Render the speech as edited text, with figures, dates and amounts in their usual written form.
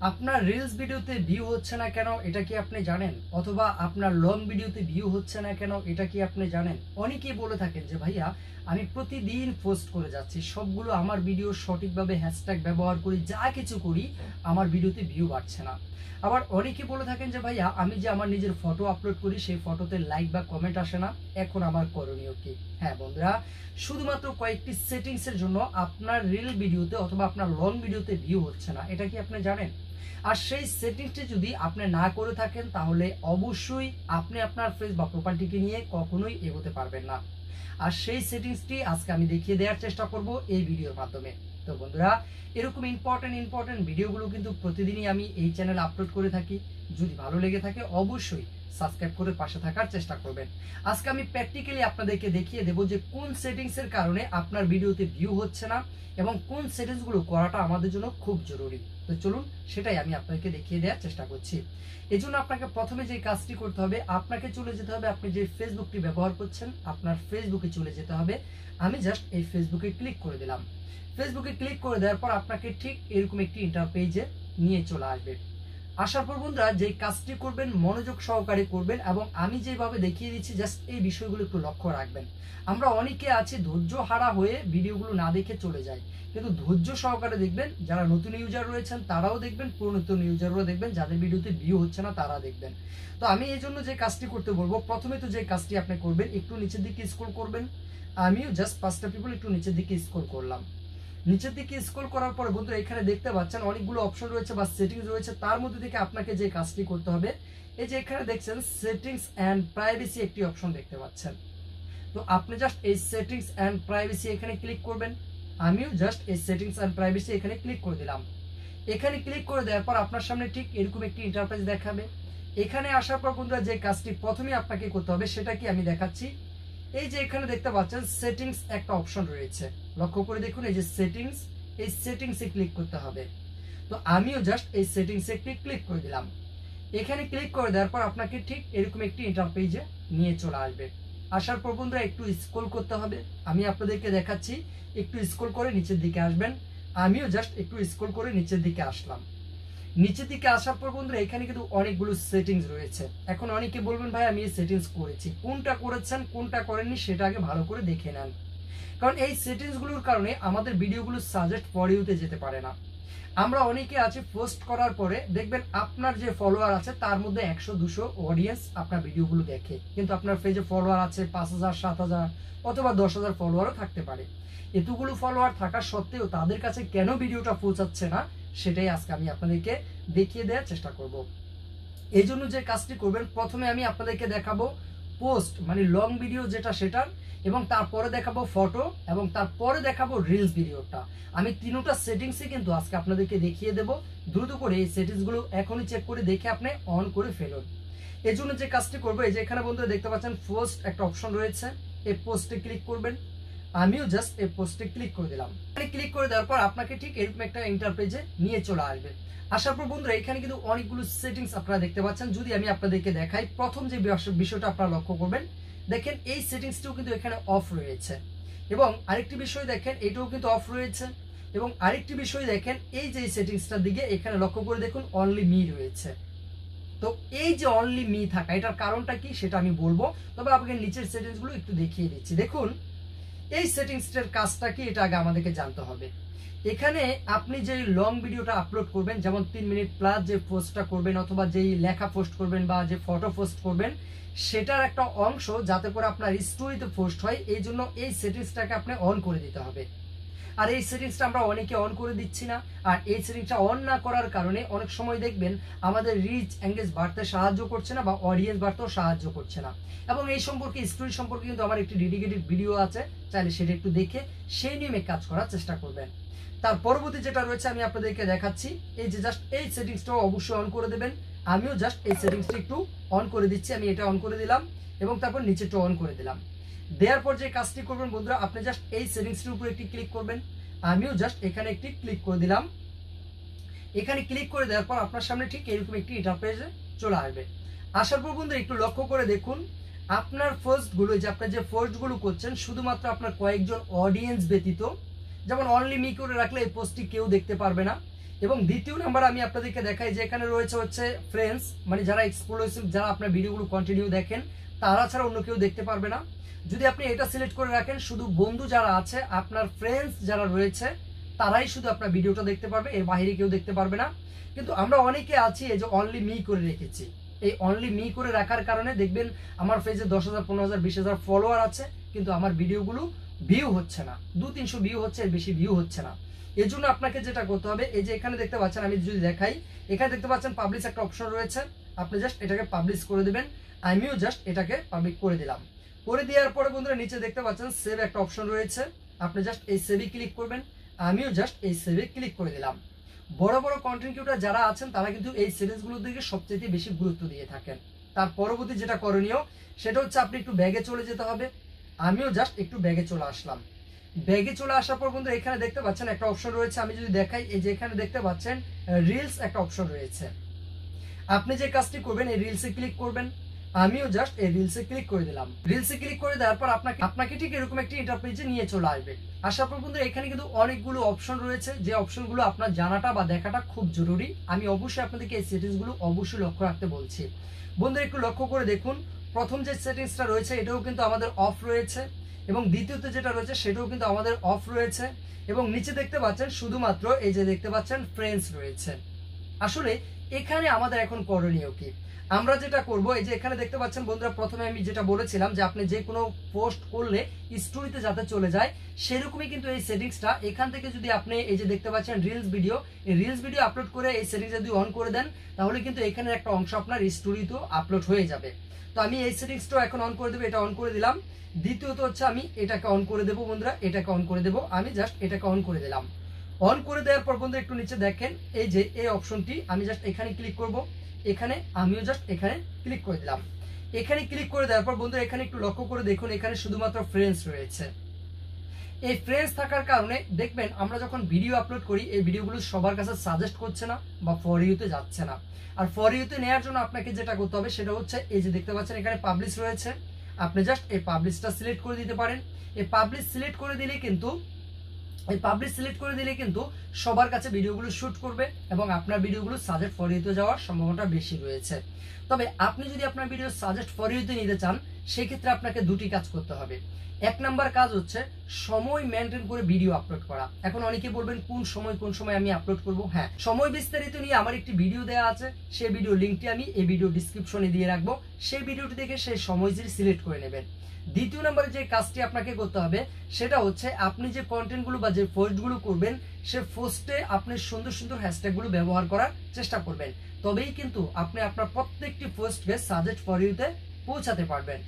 আপনার রিলস ভিডিওতে ভিউ হচ্ছে না কেন এটা কি আপনি জানেন? অথবা আপনার লং ভিডিওতে ভিউ হচ্ছে না কেন এটা কি আপনি জানেন? অনেকেই বলে থাকেন যে ভাইয়া আমি প্রতিদিন পোস্ট করে যাচ্ছি, সবগুলো আমার ভিডিও সঠিকভাবে হ্যাশট্যাগ ব্যবহার করি, যা কিছু করি আমার ভিডিওতে ভিউ বাড়ছে না। আবার অনেকে বলে থাকেন যে ভাইয়া আমি যে আমার নিজের ফটো আপলোড করি সেই ফটোতে লাইক বা কমেন্ট আসে না, এখন আমার করণীয় কি? হ্যাঁ বন্ধুরা, শুধুমাত্র কয়েকটি সেটিংসের জন্য আপনার রিল ভিডিওতে অথবা আপনার লং ভিডিওতে ভিউ হচ্ছে না, এটা কি আপনি জানেন? আর সেই সেটিংসটি যদি আপনি না করে থাকেন তাহলে অবশ্যই আপনি আপনার ফেস বা প্রোফাইলটিকে নিয়ে কখনোই এগোতে পারবেন না। আর সেই সেটিংসটি আজকে আমি দেখিয়ে দেওয়ার চেষ্টা করব এই ভিডিওর মাধ্যমে। তো বন্ধুরা, এরকম ইম্পর্টেন্ট ভিডিওগুলো কিন্তু প্রতিদিনই আমি এই চ্যানেলে আপলোড করে থাকি। যদি ভালো লেগে থাকে অবশ্যই সাবস্ক্রাইব করে পাশে থাকার চেষ্টা করবেন। আজকে আমি প্র্যাকটিক্যালি আপনাদেরকে দেখিয়ে দেবো যে কোন সেটিংসের কারণে আপনার ভিডিওতে ভিউ হচ্ছে না এবং কোন সেটিংসগুলো করাটা আমাদের জন্য খুব জরুরি। তো চলুন সেটাই আমি আপনাকে দেখিয়ে দেওয়ার চেষ্টা করছি। এই জন্য আপনাকে প্রথমে যে কাজটি করতে হবে, আপনাকে চলে যেতে হবে, আপনি যে ফেসবুকটি ব্যবহার করছেন আপনার ফেসবুকে চলে যেতে হবে। আমি জাস্ট এই ফেসবুকে ক্লিক করে দিলাম। ফেসবুকে ক্লিক করে দেওয়ার পর আপনাকে ঠিক এরকম একটি ইন্টারপেজে নিয়ে চলে আসবে। আসার পর বন্ধুরা যে কাজটি করবেন মনোযোগ সহকারে করবেন এবং আমি যেভাবে দেখিয়ে দিচ্ছি জাস্ট এই বিষয়গুলো একটু লক্ষ্য রাখবেন। আমরা অনেকে আছি ধৈর্য হারা হয়ে ভিডিওগুলো না দেখে চলে যাই, কিন্তু ধৈর্য সহকারে দেখবেন। যারা নতুন ইউজার রয়েছেন তারাও দেখবেন, পুরাতন ইউজাররাও দেখবেন, যাদের ভিডিওতে ভিউ হচ্ছে না তারা দেখবেন। তো আমি এই জন্য যে কাজটি করতে বলবো, প্রথমে তো যে কাজটি আপনি করবেন একটু নিচের দিকে স্ক্রল করবেন। আমিও জাস্ট 5টা পিপল একটু নিচের দিকে স্ক্রল করলাম। নিচের দিকে স্ক্রল করার পরে বন্ধুরা এখানে দেখতে পাচ্ছেন অনেকগুলো অপশন রয়েছে বা সেটিংস রয়েছে। তার মধ্যে থেকে আপনাকে যে কাজটি করতে হবে, এই যে এখানে দেখছেন সেটিংস অ্যান্ড প্রাইভেসি একটি অপশন দেখতে পাচ্ছেন। তো আপনি জাস্ট এই সেটিংস অ্যান্ড প্রাইভেসি এখানে ক্লিক করবেন। আমিও জাস্ট এই সেটিংস অ্যান্ড প্রাইভেসি এখানে ক্লিক করে দিলাম। এখানে ক্লিক করে দেওয়ার পর আপনার সামনে ঠিক এরকম একটি ইন্টারফেস দেখাবে। এখানে আসার পর বন্ধুরা যে কাজটি প্রথমে আপনাকে করতে হবে সেটা কি আমি দেখাচ্ছি। এই যে এখানে দেখতে পাচ্ছেন সেটিংস একটা অপশন রয়েছে, লক্ষ্য করে দেখুন এই যে সেটিংস, এই সেটিংসে ক্লিক করতে হবে। তো আমিও জাস্ট এই সেটিংসে একটি ক্লিক করে দিলাম। এখানে ক্লিক করে দেওয়ার পর আপনাকে ঠিক এরকম একটি ইন্টারপেজে নিয়ে চলে আসবে। আসার পর বন্ধুরা একটু স্ক্রল করতে হবে, আমি আপনাদেরকে দেখাচ্ছি। একটু স্ক্রল করে নিচের দিকে আসবেন। আমিও জাস্ট একটু স্ক্রল করে নিচের দিকে আসলাম। নিচের দিকে আসার পর বন্ধুরা এখানে কিন্তু অনেকগুলো সেটিংস রয়েছে। এখন অনেকে বলবেন ভাই আমি এই সেটিংস করেছি, কোনটা করেছেন কোনটা করেননি সেটা আগে ভালো করে দেখে নেন। কারণ এই সেটিংসগুলোর কারণে আমাদের ভিডিওগুলো সাজেস্ট ফর ইউতে যেতে পারে না। আমরা অনেকে আছে পোস্ট করার পরে দেখবেন আপনার যে ফলোয়ার আছে তার মধ্যে 100-200 অডিয়েন্স আপনার ভিডিওগুলো দেখে, কিন্তু আপনার পেজে ফলোয়ার আছে 5000, 7000 অথবা 10,000 ফলোয়ারও থাকতে পারে। এতগুলো ফলোয়ার থাকা সত্ত্বেও তাদের কাছে কেন ভিডিওটা পৌঁছাচ্ছে না সেটাই আজকে আমি আপনাদেরকে দেখিয়ে দেওয়ার চেষ্টা করব। এই জন্য যে কাজটি করবেন, প্রথমে আমি আপনাদেরকে দেখাবো পোস্ট মানে লং ভিডিও যেটা সেটার, এবং তারপরে দেখাবো ফটো, এবং তারপরে দেখাবো রিলস ভিডিওটা। আমি তিনটা সেটিংসই কিন্তু আজকে আপনাদেরকে দেখিয়ে দেব। দ্রুত করে এই সেটিংসগুলো এখনই চেক করে দেখে আপনি অন করে ফেলুন। এই জন্য যে কাজটি করবো, এই যে এখানে বন্ধুরা দেখতে পাচ্ছেন পোস্ট একটা অপশন রয়েছে, এই পোস্টে ক্লিক করবেন। আমিও জাস্ট এই পোস্টে ক্লিক করে দিলাম। ক্লিক করে দেওয়ার পর আপনাকে ঠিক এরকম একটা ইন্টারপেজে নিয়ে চলে আসবে। আসার পর বন্ধুরা এখানে কিন্তু অনেকগুলো সেটিংস আপনারা দেখতে পাচ্ছেন। যদি আমি আপনাদেরকে দেখাই, প্রথম যে বিষয়টা আপনারা লক্ষ্য করবেন, দেখেন এই সেটিংসটিও কিন্তু এখানে অফ রয়েছে, এবং আরেকটি বিষয় দেখেন এটাও কিন্তু অফ রয়েছে, এবং আরেকটি বিষয় দেখেন এই যে সেটিংসটার দিকে এখানে লক্ষ্য করে দেখুন অনলি মি রয়েছে। তো এই যে অনলি মি থাকা এটার কারণটা কি সেটা আমি বলবো, তবে আপনাকে নিচের সেটিংসগুলো একটু দেখিয়ে দিচ্ছি। দেখুন এই সেটিংসটার কাজটা কি এটা আগে আমাদেরকে জানতে হবে। এখানে আপনি যে লং ভিডিওটা আপলোড করবেন, যেমন 3 মিনিট প্লাস যে পোস্টটা করবেন অথবা যেই লেখা পোস্ট করবেন বা যে ফটো পোস্ট করবেন, সেটার একটা অংশ যাতে করে আপনার স্টোরিতে পোস্ট হয়, এই জন্য এই সেটিংসটাকে আপনি অন করে দিতে হবে। আর এই সেটিংসটা আমরা অনেকে অন করে দিচ্ছি না। আর এই সেটিংসটা অন না করার কারণে অনেক সময় দেখবেন আমাদের রিচ এঙ্গেজ বাড়তে সাহায্য করছে না বা অডিয়েন্স বাড়তেও সাহায্য করছে না। এবং এই সম্পর্কে স্টোরি সম্পর্কে কিন্তু আমার একটি ডেডিকেটেড ভিডিও আছে, চাইলে সেটা একটু দেখে সেই নিয়মে কাজ করার চেষ্টা করবেন। তার পরবর্তী যেটা রয়েছে আমি আপনাদেরকে দেখাচ্ছি, এই যে জাস্ট এই সেটিংসটাও অবশ্যই অন করে দেবেন। আমিও জাস্ট এই সেটিংসটা একটু অন করে দিচ্ছি। আমি এটা অন করে দিলাম এবং তারপর নিচেটা অন করে দিলাম। দেওয়ার পর যে কাজটি করবেন বন্ধুরা, আপনি জাস্ট এই সেটিংসটির উপর একটি ক্লিক করবেন। আমিও জাস্ট এখানে একটি ক্লিক করে দিলাম। এখানে ক্লিক করে দেওয়ার পর আপনার সামনে ঠিক এরকম একটি ইন্টারফেসে চলে আসবে। আসার পর বন্ধুরা একটু লক্ষ্য করে দেখুন আপনার পোস্টগুলো, যে আপনার যে পোস্টগুলো করছেন শুধুমাত্র আপনার কয়েকজন অডিয়েন্স ব্যতীত, যেমন অনলি মি করে রাখলে এই পোস্টটি কেউ দেখতে পারবে না। এবং দ্বিতীয় নাম্বার আমি আপনাদেরকে দেখাই যে এখানে রয়েছে হচ্ছে ফ্রেন্ডস, মানে যারা এক্সক্লুসিভ, যারা আপনার ভিডিওগুলো কন্টিনিউ দেখেন তারা ছাড়া অন্য কেউ দেখতে পারবে না। যদি আপনি এটা সিলেক্ট করে রাখেন, শুধু বন্ধু যারা আছে, আপনার ফ্রেন্ডস যারা রয়েছে তারাই শুধু আপনার ভিডিওটা দেখতে পারবে, এর বাইরে কেউ দেখতে পারবে না। কিন্তু আমরা অনেকে আছি এই যে অনলি মি করে রেখেছি। এই অনলি মি করে রাখার কারণে দেখবেন আমার পেজে 10,000, 15,000, 20,000 ফলোয়ার আছে, কিন্তু আমার ভিডিওগুলো ভিউ হচ্ছে না, 200-300 ভিউ হচ্ছে, এর বেশি ভিউ হচ্ছে না। এর জন্য আপনাকে যেটা করতে হবে, এই যে এখানে দেখতে পাচ্ছেন, আমি যদি দেখাই, এখানে দেখতে পাচ্ছেন পাবলিশ একটা অপশন রয়েছে, আপনি জাস্ট এটাকে পাবলিশ করে দেবেন। আমিও জাস্ট এটাকে পাবলিক করে দিলাম। করে দেওয়ার পরে বন্ধুরা নিচে দেখতে পাচ্ছেন সেভ একটা অপশন রয়েছে, আপনি জাস্ট এই সেভে ক্লিক করবেন। আমিও জাস্ট এই সেভে ক্লিক করে দিলাম। বড় বড় কন্টেন্ট ক্রিয়েটর যারা আছেন তারা কিন্তু এই সিরিজগুলোর দিকে সবচেয়ে বেশি গুরুত্ব দিয়ে থাকেন। তার পরবর্তী যেটা করণীয় সেটা হচ্ছে আপনি একটু ব্যাগে চলে যেতে হবে। আমিও জাস্ট একটু ব্যাগে চলে আসলাম। ব্যাগে চলে আসার পর বন্ধুরা এখানে দেখতে পাচ্ছেন একটা অপশন রয়েছে, আমি যদি দেখাই, এই যে এখানে দেখতে পাচ্ছেন রিলস একটা অপশন রয়েছে। আপনি যে কাজটি করবেন, এই রিলসে ক্লিক করবেন। আমিও জাস্ট এই রিলসে ক্লিক করে দিলাম। রিলসে ক্লিক করে দেওয়ার পর আপনাকে ঠিক এরকম একটি ইন্টারপেজে নিয়ে চলে আসবে। আসার পর বন্ধুরা এখানে কিন্তু অনেকগুলো অপশন রয়েছে, যে অপশনগুলো আপনার জানাটা বা দেখাটা খুব জরুরি। আমি অবশ্যই আপনাদেরকে এই সেটিংসগুলো অবশ্যই লক্ষ্য রাখতে বলছি। বন্ধুরা একটু লক্ষ্য করে দেখুন, প্রথম যে সেটিংসটা রয়েছে এটাও কিন্তু আমাদের অফ রয়েছে, এবং দ্বিতীয়ত যেটা রয়েছে সেটাও কিন্তু আমাদের অফ রয়েছে, এবং নিচে দেখতে পাচ্ছেন শুধুমাত্র এই যে দেখতে পাচ্ছেন ফ্রেন্ডস রয়েছে। আসলে এখানে আমাদের এখন করণীয় কি? আমরা যেটা করব, এই যে এখানে দেখতে পাচ্ছেন বন্ধুরা, প্রথমে আমি যেটা বলেছিলাম যে আপনি যে কোনো পোস্ট করলে স্টোরিতে যাতে চলে যায়, সেরকমই কিন্তু এই সেটিংসটা এখান থেকে যদি আপনি এই যে দেখতে পাচ্ছেন রিলস ভিডিও, এই রিলস ভিডিও আপলোড করে এই সেটিংস যদি অন করে দেন, তাহলে কিন্তু এখানে একটা অংশ আপনার স্টোরিতেও আপলোড হয়ে যাবে। তো আমি এই সেটিংসটাও এখন অন করে দেবো, এটা অন করে দিলাম। দ্বিতীয়ত হচ্ছে আমি এটাকে অন করে দেবো বন্ধুরা, এটাকে অন করে দেবো। আমি জাস্ট এটাকে অন করে দিলাম। অন করে দেওয়ার পর বন্ধুরা একটু নিচে দেখেন, এই যে এই অপশনটি, আমি জাস্ট এখানে ক্লিক করব। এখানে আমিও জাস্ট এখানে ক্লিক করে দিলাম। এখানে ক্লিক করে দেওয়ার পর বন্ধুরা এখানে একটু লক্ষ্য করে দেখুন, এখানে শুধুমাত্র ফ্রেন্ডস রয়েছে। এই ফ্রেন্ডস থাকার কারণে দেখবেন আমরা যখন ভিডিও আপলোড করি, এই ভিডিওগুলো সবার কাছে সাজেস্ট করছে না বা ফর ইউতে যাচ্ছে না। আর ফর ইউতে নেওয়ার জন্য আপনাকে যেটা করতে হবে সেটা হচ্ছে এই যে দেখতে পাচ্ছেন এখানে পাবলিশ রয়েছে, আপনি জাস্ট এই পাবলিশটা সিলেক্ট করে দিতে পারেন। এই পাবলিশ সিলেক্ট করে দিলে কিন্তু সবার কাছে ভিডিওগুলো শুট করবে, এবং আপনার ভিডিওগুলো সাজেস্ট ফর ইউতে যাওয়ার সম্ভাবনাটা বেশি রয়েছে। তবে আপনি যদি আপনার ভিডিও সাজেস্ট ফর ইউতে নিতে চান, সেক্ষেত্রে আপনাকে দুটি কাজ করতে হবে। এক নাম্বার কাজ হচ্ছে সময় মেনটেন করে ভিডিও আপলোড করা। এখন অনেকে বলবেন কোন সময় আমি আপলোড করব। হ্যাঁ, সময় বিস্তারিত নিয়ে আমার একটি ভিডিও দেওয়া আছে, সেই ভিডিও লিঙ্কটি আমি এই ভিডিও ডিসক্রিপশনে দিয়ে রাখবো। সেই ভিডিওটি দেখে সেই সময়টি সিলেক্ট করে নেবেন। দ্বিতীয় নম্বরে যে কাজটি আপনাকে করতে হবে সেটা হচ্ছে আপনি যে কন্টেন্টগুলো বা যে পোস্টগুলো করবেন, সে পোস্টে আপনি সুন্দর সুন্দর হ্যাশট্যাগুলো ব্যবহার করার চেষ্টা করবেন। তবেই কিন্তু আপনি আপনার প্রত্যেকটি পোস্টকে সাজেস্ট ফর ইউতে পৌঁছাতে পারবেন।